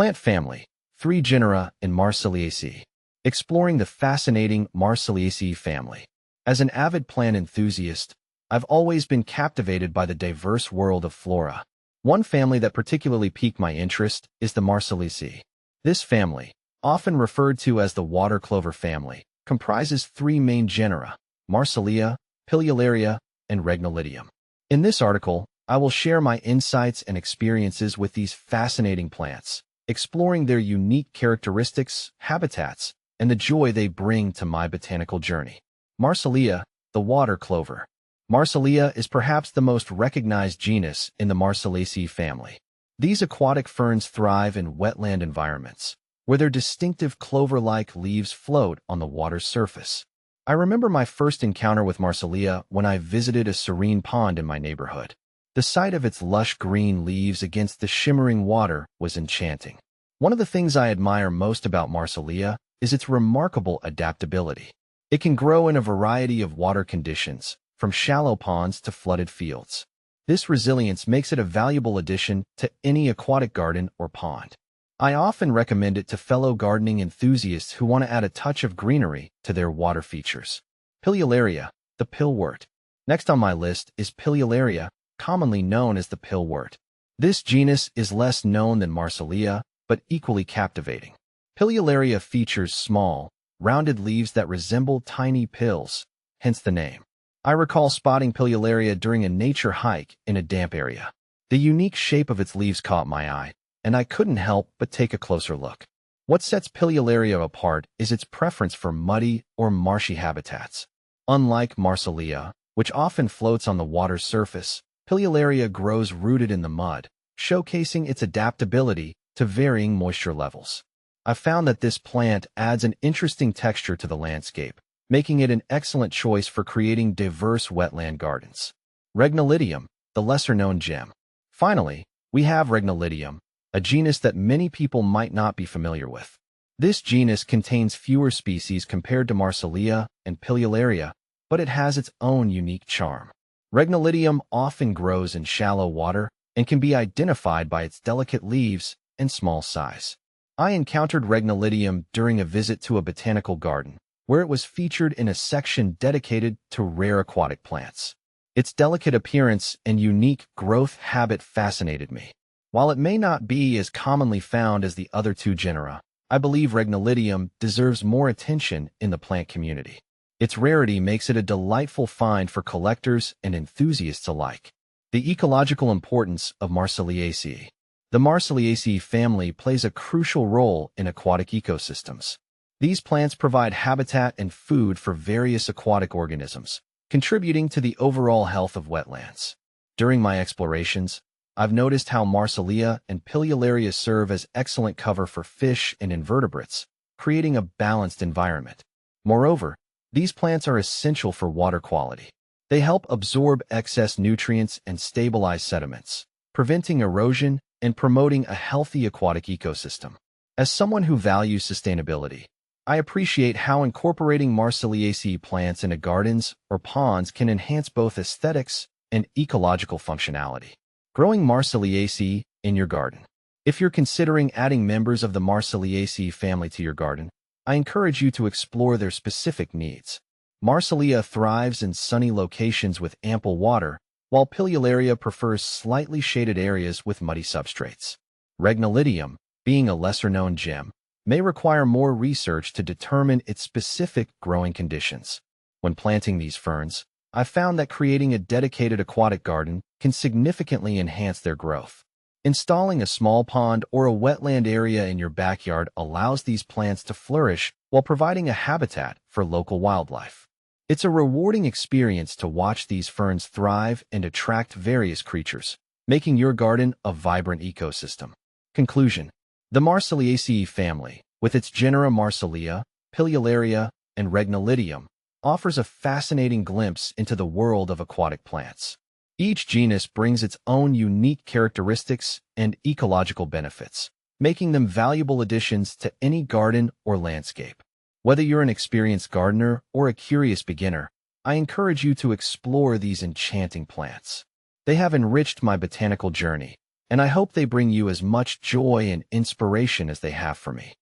Plant family, 3 genera in Marsileaceae. Exploring the fascinating Marsileaceae family. As an avid plant enthusiast, I've always been captivated by the diverse world of flora. One family that particularly piqued my interest is the Marsileaceae. This family, often referred to as the water clover family, comprises 3 main genera: Marsilea, Pilularia, and Regnolidium. In this article, I will share my insights and experiences with these fascinating plants, exploring their unique characteristics, habitats, and the joy they bring to my botanical journey. Marsilea, the water clover. Marsilea is perhaps the most recognized genus in the Marsileaceae family. These aquatic ferns thrive in wetland environments, where their distinctive clover-like leaves float on the water's surface. I remember my first encounter with Marsilea when I visited a serene pond in my neighborhood. The sight of its lush green leaves against the shimmering water was enchanting. One of the things I admire most about Marsilea is its remarkable adaptability. It can grow in a variety of water conditions, from shallow ponds to flooded fields. This resilience makes it a valuable addition to any aquatic garden or pond. I often recommend it to fellow gardening enthusiasts who want to add a touch of greenery to their water features. Pilularia, the pillwort. Next on my list is Pilularia, commonly known as the pillwort. This genus is less known than Marsilea, but equally captivating. Pilularia features small, rounded leaves that resemble tiny pills, hence the name. I recall spotting Pilularia during a nature hike in a damp area. The unique shape of its leaves caught my eye, and I couldn't help but take a closer look. What sets Pilularia apart is its preference for muddy or marshy habitats. Unlike Marsilea, which often floats on the water's surface, Pilularia grows rooted in the mud, showcasing its adaptability to varying moisture levels. I found that this plant adds an interesting texture to the landscape, making it an excellent choice for creating diverse wetland gardens. Regnolidium, the lesser-known gem. Finally, we have Regnolidium, a genus that many people might not be familiar with. This genus contains fewer species compared to Marsilea and Pilularia, but it has its own unique charm. Regnolidium often grows in shallow water and can be identified by its delicate leaves and small size. I encountered Regnolidium during a visit to a botanical garden, where it was featured in a section dedicated to rare aquatic plants. Its delicate appearance and unique growth habit fascinated me. While it may not be as commonly found as the other 2 genera, I believe Regnolidium deserves more attention in the plant community. Its rarity makes it a delightful find for collectors and enthusiasts alike. The ecological importance of Marsileaceae. The Marsileaceae family plays a crucial role in aquatic ecosystems. These plants provide habitat and food for various aquatic organisms, contributing to the overall health of wetlands. During my explorations, I've noticed how Marsilea and Pilularia serve as excellent cover for fish and invertebrates, creating a balanced environment. Moreover, these plants are essential for water quality. They help absorb excess nutrients and stabilize sediments, preventing erosion and promoting a healthy aquatic ecosystem. As someone who values sustainability, I appreciate how incorporating Marsileaceae plants into gardens or ponds can enhance both aesthetics and ecological functionality. Growing Marsileaceae in your garden. If you're considering adding members of the Marsileaceae family to your garden, I encourage you to explore their specific needs. Marsilea thrives in sunny locations with ample water, while Pilularia prefers slightly shaded areas with muddy substrates. Regnolidium, being a lesser-known gem, may require more research to determine its specific growing conditions. When planting these ferns, I've found that creating a dedicated aquatic garden can significantly enhance their growth. Installing a small pond or a wetland area in your backyard allows these plants to flourish while providing a habitat for local wildlife. It's a rewarding experience to watch these ferns thrive and attract various creatures, making your garden a vibrant ecosystem. Conclusion. The Marsileaceae family, with its genera Marsilea, Pilularia, and Regnolidium, offers a fascinating glimpse into the world of aquatic plants. Each genus brings its own unique characteristics and ecological benefits, making them valuable additions to any garden or landscape. Whether you're an experienced gardener or a curious beginner, I encourage you to explore these enchanting plants. They have enriched my botanical journey, and I hope they bring you as much joy and inspiration as they have for me.